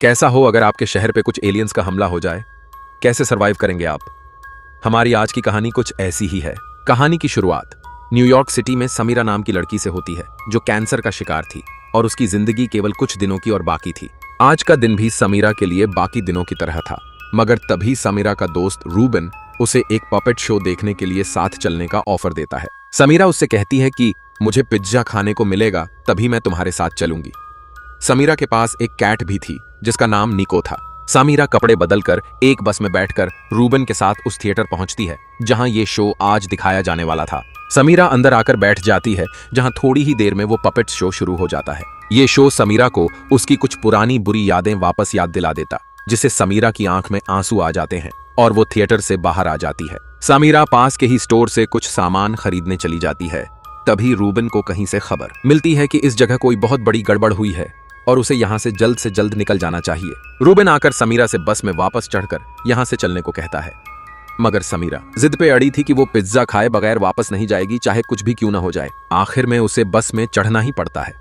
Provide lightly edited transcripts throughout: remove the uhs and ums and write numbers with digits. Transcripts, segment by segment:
कैसा हो अगर आपके शहर पे कुछ एलियंस का हमला हो जाए? कैसे सरवाइव करेंगे आप? हमारी आज की कहानी कुछ ऐसी ही है। कहानी की शुरुआत न्यूयॉर्क सिटी में समीरा नाम की लड़की से होती है, जो कैंसर का शिकार थी और उसकी जिंदगी केवल कुछ दिनों की और बाकी थी। आज का दिन भी समीरा के लिए बाकी दिनों की तरह था, मगर तभी समीरा का दोस्त रूबन उसे एक पपेट शो देखने के लिए साथ चलने का ऑफर देता है। समीरा उससे कहती है कि मुझे पिज्जा खाने को मिलेगा तभी मैं तुम्हारे साथ चलूंगी। समीरा के पास एक कैट भी थी जिसका नाम निको था। समीरा कपड़े बदलकर एक बस में बैठकर रूबन के साथ उस थिएटर पहुंचती है जहां ये शो आज दिखाया जाने वाला था। समीरा अंदर आकर बैठ जाती है, जहां थोड़ी ही देर में वो पपेट शो शुरू हो जाता है। ये शो समीरा को उसकी कुछ पुरानी बुरी यादें वापस याद दिला देता, जिससे समीरा की आंख में आंसू आ जाते हैं और वो थिएटर से बाहर आ जाती है। समीरा पास के ही स्टोर से कुछ सामान खरीदने चली जाती है। तभी रूबन को कहीं से खबर मिलती है कि इस जगह कोई बहुत बड़ी गड़बड़ हुई है और उसे यहाँ से जल्द निकल जाना चाहिए। रूबन आकर समीरा से बस में वापस चढ़कर यहाँ से चलने को कहता है, मगर समीरा जिद पे अड़ी थी कि वो पिज्जा खाए बगैर वापस नहीं जाएगी, चाहे कुछ भी क्यों ना हो जाए। आखिर में उसे बस में चढ़ना ही पड़ता है।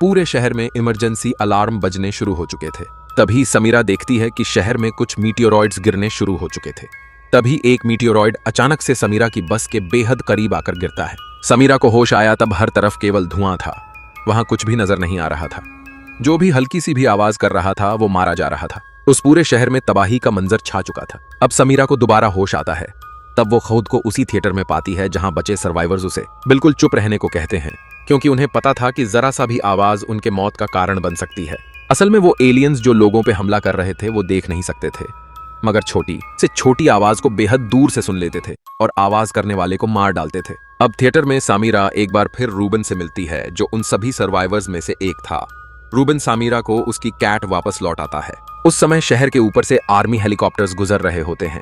पूरे शहर में इमरजेंसी अलार्म बजने शुरू हो चुके थे। तभी समीरा देखती है कि शहर में कुछ मीटियोरॉइड्स गिरने शुरू हो चुके थे। तभी एक मीटियोरॉइड अचानक से समीरा की बस के बेहद करीब आकर गिरता है। समीरा को होश आया तब हर तरफ केवल धुआं था, वहां कुछ भी नजर नहीं आ रहा था। जो भी हल्की सी भी आवाज कर रहा था वो मारा जा रहा था। उस पूरे शहर में तबाही का मंजर छा चुका था। अब समीरा को दोबारा होश आता है। तब वो खुद को उसी थिएटर में पाती है जहां बचे सर्वाइवर्स उसे बिल्कुल चुप रहने को कहते हैं, क्योंकि उन्हें पता था कि जरा सा भी आवाज उनके मौत का कारण बन सकती है। असल में वो एलियंस जो लोगों पे हमला कर रहे थे वो देख नहीं सकते थे, मगर छोटी से छोटी आवाज को बेहद दूर से सुन लेते थे और आवाज करने वाले को मार डालते थे। अब थिएटर में समीरा एक बार फिर रूबन से मिलती है, जो उन सभी सर्वाइवर्स में से एक था। रूबन समीरा को उसकी कैट वापस लौटाता है। उस समय शहर के ऊपर से आर्मी हेलीकॉप्टर्स गुजर रहे होते हैं।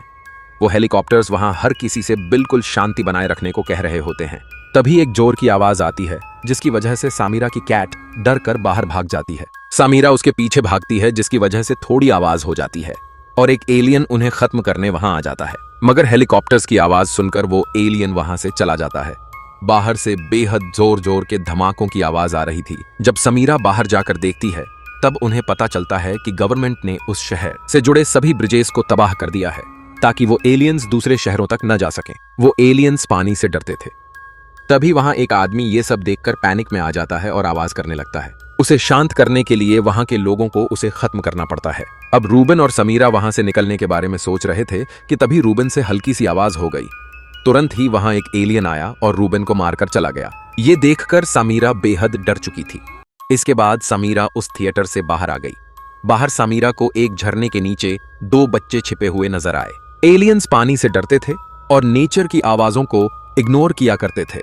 वो हेलीकॉप्टर्स वहां हर किसी से बिल्कुल शांति बनाए रखने को कह रहे होते हैं। तभी एक जोर की आवाज आती है, जिसकी वजह से समीरा की कैट डर कर बाहर भाग जाती है। समीरा उसके पीछे भागती है, जिसकी वजह से थोड़ी आवाज हो जाती है और एक एलियन उन्हें खत्म करने वहां आ जाता है। मगर हेलीकॉप्टर्स की आवाज सुनकर वो एलियन वहां से चला जाता है। बाहर से बेहद जोर जोर के धमाकों की आवाज आ रही थी। जब समीरा बाहर जाकर देखती है तब उन्हें पता चलता है कि गवर्नमेंट ने उस शहर से जुड़े सभी ब्रिजेस को तबाह कर दिया है, ताकि वो एलियंस दूसरे शहरों तक न जा सकें। वो एलियंस पानी से डरते थे। तभी वहां एक आदमी ये सब देखकर पैनिक में आ जाता है और आवाज करने लगता है। उसे शांत करने के लिए वहां के लोगों को उसे खत्म करना पड़ता है। अब रूबन और समीरा वहां से निकलने के बारे में सोच रहे थे कि तभी रूबन से हल्की सी आवाज हो गई। तुरंत ही वहां एक एलियन आया और रूबन को मारकर चला गया। ये देखकर समीरा बेहद डर चुकी थी। इसके बाद समीरा उस थिएटर से बाहर आ गई। बाहर समीरा को एक झरने के नीचे दो बच्चे छिपे हुए नजर आए। एलियंस पानी से डरते थे और नेचर की आवाजों को इग्नोर किया करते थे।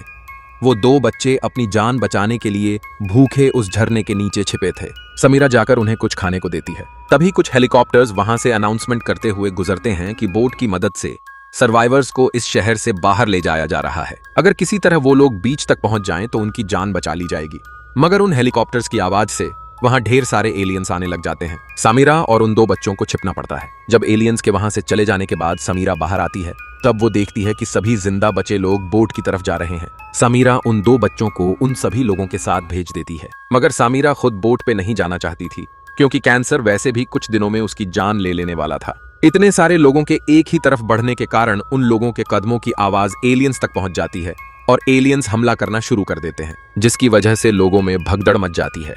वो दो बच्चे अपनी जान बचाने के लिए भूखे उस झरने के नीचे छिपे थे। समीरा जाकर उन्हें कुछ खाने को देती है। तभी कुछ हेलीकॉप्टर्स वहां से अनाउंसमेंट करते हुए गुजरते हैं कि बोट की मदद से सर्वाइवर्स को इस शहर से बाहर ले जाया जा रहा है। अगर किसी तरह वो लोग बीच तक पहुंच जाएं तो उनकी जान बचा ली जाएगी। मगर उन हेलीकॉप्टर्स की आवाज से वहां ढेर सारे एलियंस आने लग जाते हैं। समीरा और उन दो बच्चों को छिपना पड़ता है। जब एलियंस के वहां से चले जाने के बाद समीरा बाहर आती है, तब वो देखती है कि सभी जिंदा बचे लोग बोट की तरफ जा रहे हैं। समीरा उन दो बच्चों को उन सभी लोगों के साथ भेज देती है, मगर समीरा खुद बोट पे नहीं जाना चाहती थी, क्योंकि कैंसर वैसे भी कुछ दिनों में उसकी जान ले लेने वाला था। इतने सारे लोगों के एक ही तरफ बढ़ने के कारण उन लोगों के कदमों की आवाज एलियंस तक पहुंच जाती है और एलियंस हमला करना शुरू कर देते हैं, जिसकी वजह से लोगों में भगदड़ मच जाती है।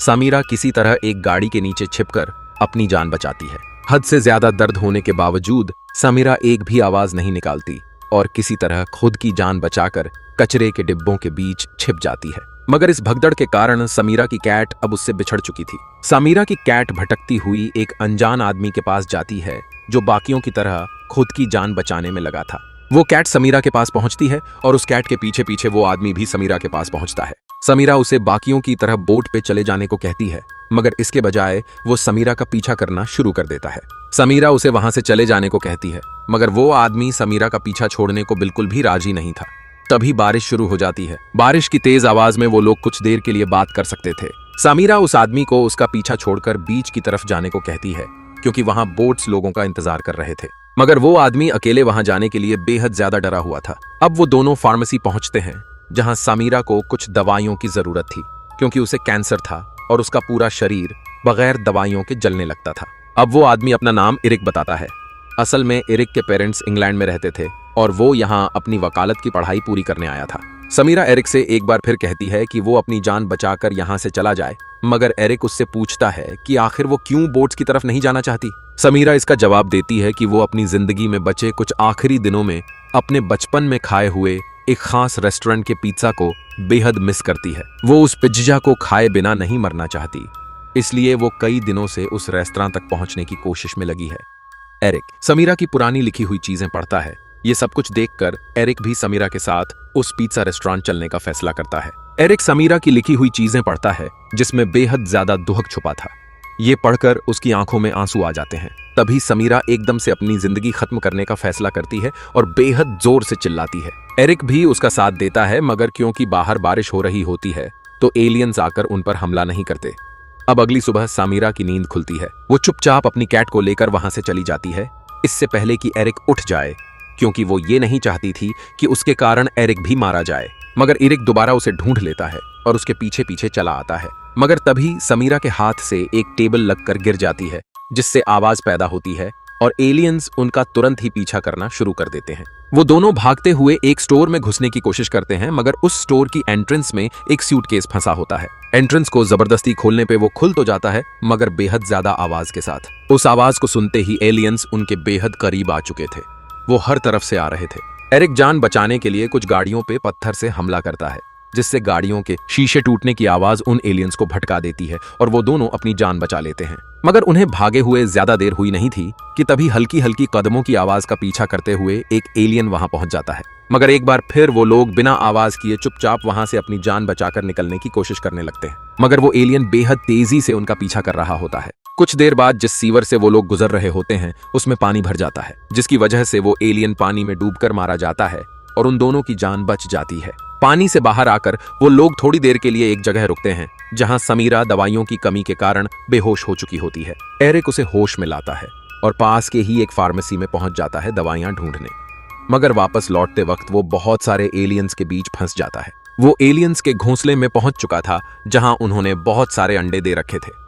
समीरा किसी तरह एक गाड़ी के नीचे छिपकर अपनी जान बचाती है। हद से ज्यादा दर्द होने के बावजूद समीरा एक भी आवाज नहीं निकालती और किसी तरह खुद की जान बचाकर कचरे के डिब्बों के बीच छिप जाती है। मगर इस भगदड़ के कारण समीरा की कैट अब उससे बिछड़ चुकी थी। समीरा की कैट भटकती हुई एक अनजान आदमी के पास जाती है, जो बाकियों की तरह खुद की जान बचाने में लगा था। वो कैट समीरा के पास पहुंचती है और उस कैट के पीछे पीछे वो आदमी भी समीरा के पास पहुंचता है। समीरा उसे बाकियों की तरह बोट पे चले जाने को कहती है, मगर इसके बजाय वो समीरा का पीछा करना शुरू कर देता है। समीरा उसे वहां से चले जाने को कहती है, मगर वो आदमी समीरा का पीछा छोड़ने को बिल्कुल भी राजी नहीं था। तभी बारिश शुरू हो जाती है। बारिश की तेज आवाज में वो लोग कुछ देर के लिए बात कर सकते थे। समीरा उस आदमी को उसका पीछा छोड़कर बीच की तरफ जाने को कहती है, क्योंकि वहां बोट्स लोगों का इंतजार कर रहे थे। मगर वो आदमी अकेले वहां जाने के लिए बेहद ज्यादा डरा हुआ था। अब वो दोनों फार्मेसी पहुंचते हैं, जहां समीरा को कुछ दवाइयों की जरूरत थी, क्योंकि उसे कैंसर था और उसका पूरा शरीर बगैर दवाइयों के जलने लगता था। अब वो आदमी अपना नाम एरिक बताता है। असल में एरिक के पेरेंट्स इंग्लैंड में रहते थे और वो यहाँ अपनी वकालत की पढ़ाई पूरी करने आया था। समीरा एरिक से एक बार फिर कहती है कि वो अपनी जान बचाकर यहाँ से चला जाए, मगर एरिक उससे पूछता है कि आखिर वो क्यों बोट्स की तरफ नहीं जाना चाहती। समीरा इसका जवाब देती है कि वो अपनी जिंदगी में बचे कुछ आखिरी दिनों में अपने बचपन में खाए हुए एक खास रेस्टोरेंट के पिज्जा को बेहद मिस करती है। वो उस पिज्जा को खाए बिना नहीं मरना चाहती, इसलिए वो कई दिनों से उस रेस्तरां तक पहुंचने की कोशिश में लगी है। एरिक समीरा की पुरानी लिखी हुई चीजें पढ़ता है। ये सब कुछ देखकर एरिक भी समीरा के साथ उस पिज्जा रेस्टोरेंट चलने का फैसला करता है। एरिक समीरा की लिखी हुई चीजें पढ़ता है जिसमें बेहद ज्यादा दुहक छुपा था। ये पढ़कर उसकी आंखों में आंसू आ जाते हैं। तभी समीरा एकदम से अपनी जिंदगी खत्म करने का फैसला करती है और बेहद जोर से चिल्लाती है। एरिक भी उसका साथ देता है, मगर क्योंकि बाहर बारिश हो रही होती है तो एलियंस आकर उन पर हमला नहीं करते। अब अगली सुबह समीरा की नींद खुलती है। वो चुपचाप अपनी कैट को लेकर वहां से चली जाती है, इससे पहले कि एरिक उठ जाए, क्योंकि वो ये नहीं चाहती थी कि उसके कारण एरिक भी मारा जाए। मगर एरिक दोबारा उसे ढूंढ लेता है और उसके पीछे पीछे चला आता है। मगर तभी समीरा के हाथ से एक टेबल लगकर गिर जाती है, जिससे आवाज पैदा होती है और एलियंस उनका तुरंत ही पीछा करना शुरू कर देते हैं। वो दोनों भागते हुए एक स्टोर में घुसने की कोशिश करते हैं, मगर उस स्टोर की एंट्रेंस में एक सूटकेस फंसा होता है। एंट्रेंस को जबरदस्ती खोलने पे वो खुल तो जाता है, मगर बेहद ज्यादा आवाज के साथ। उस आवाज को सुनते ही एलियंस उनके बेहद करीब आ चुके थे। वो हर तरफ से आ रहे थे। एरिक जान बचाने के लिए कुछ गाड़ियों पे पत्थर से हमला करता है, जिससे गाड़ियों के शीशे टूटने की आवाज उन एलियंस को भटका देती है और वो दोनों अपनी जान बचा लेते हैं। मगर उन्हें भागे हुए ज्यादा देर हुई नहीं थी कि तभी हल्की हल्की कदमों की आवाज का पीछा करते हुए एक एलियन वहां पहुंच जाता है। मगर एक बार फिर वो लोग बिना आवाज किए चुपचाप वहां से अपनी जान बचाकर निकलने की कोशिश करने लगते हैं, मगर वो एलियन बेहद तेजी से उनका पीछा कर रहा होता है। कुछ देर बाद जिस सीवर से वो लोग गुजर रहे होते हैं उसमें पानी भर जाता है, जिसकी वजह से वो एलियन पानी में डूबकर मारा जाता है और उन दोनों की जान बच जाती है। पानी से बाहर आकर वो लोग थोड़ी देर के लिए एक जगह रुकते हैं, जहां समीरा दवाइयों की कमी के कारण बेहोश हो चुकी होती है। एरिक उसे होश में लाता है और पास के ही एक फार्मेसी में पहुंच जाता है दवाइयां ढूंढने, मगर वापस लौटते वक्त वो बहुत सारे एलियंस के बीच फंस जाता है। वो एलियंस के घोंसले में पहुंच चुका था, जहां उन्होंने बहुत सारे अंडे दे रखे थे।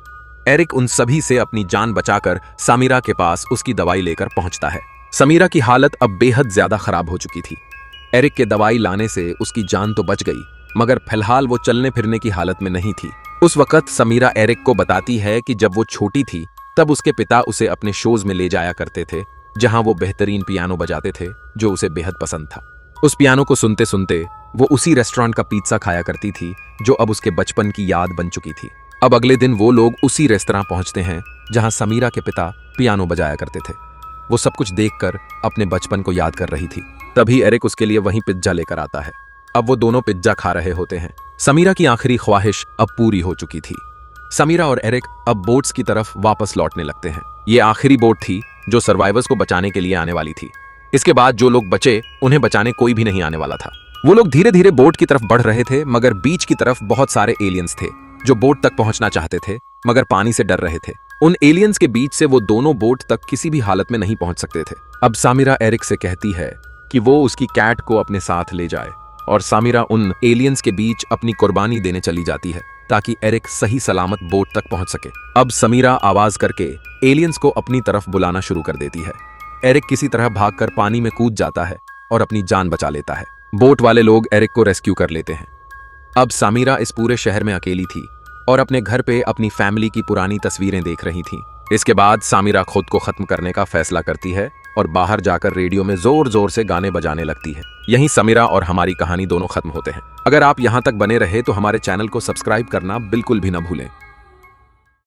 एरिक उन सभी से अपनी जान बचाकर समीरा के पास उसकी दवाई लेकर पहुंचता है। समीरा की हालत अब बेहद ज्यादा खराब हो चुकी थी। एरिक के दवाई लाने से उसकी जान तो बच गई, मगर फिलहाल वो चलने फिरने की हालत में नहीं थी। उस वक्त समीरा एरिक को बताती है कि जब वो छोटी थी तब उसके पिता उसे अपने शोज में ले जाया करते थे, जहां वो बेहतरीन पियानो बजाते थे जो उसे बेहद पसंद था। उस पियानो को सुनते सुनते वो उसी रेस्टोरेंट का पिज्जा खाया करती थी जो अब उसके बचपन की याद बन चुकी थी। अब अगले दिन वो लोग उसी रेस्तरां पहुंचते हैं जहां समीरा के पिता पियानो बजाया करते थे। वो सब कुछ देखकर अपने बचपन को याद कर रही थी। तभी एरिक उसके लिए वहीं पिज्जा लेकर आता है। अब वो दोनों पिज्जा खा रहे होते हैं। समीरा की आखिरी ख्वाहिश अब पूरी हो चुकी थी। समीरा और एरिक अब बोट्स की तरफ वापस लौटने लगते हैं। ये आखिरी बोट थी जो सर्वाइवर्स को बचाने के लिए आने वाली थी। इसके बाद जो लोग बचे उन्हें बचाने कोई भी नहीं आने वाला था। वो लोग धीरे धीरे बोट की तरफ बढ़ रहे थे, मगर बीच की तरफ बहुत सारे एलियंस थे जो बोट तक पहुंचना चाहते थे, मगर पानी से डर रहे थे। उन एलियंस के बीच से वो दोनों बोट तक किसी भी हालत में नहीं पहुंच सकते थे। अब समीरा एरिक से कहती है कि वो उसकी कैट को अपने साथ ले जाए, और समीरा उन एलियंस के बीच अपनी कुर्बानी देने चली जाती है ताकि एरिक सही सलामत बोट तक पहुंच सके। अब समीरा आवाज करके एलियंस को अपनी तरफ बुलाना शुरू कर देती है। एरिक किसी तरह भागकर पानी में कूद जाता है और अपनी जान बचा लेता है। बोट वाले लोग एरिक को रेस्क्यू कर लेते हैं। अब समीरा इस पूरे शहर में अकेली थी और अपने घर पे अपनी फैमिली की पुरानी तस्वीरें देख रही थी। इसके बाद समीरा खुद को खत्म करने का फैसला करती है और बाहर जाकर रेडियो में जोर जोर से गाने बजाने लगती है। यहीं समीरा और हमारी कहानी दोनों खत्म होते हैं। अगर आप यहाँ तक बने रहे तो हमारे चैनल को सब्सक्राइब करना बिल्कुल भी न भूलें।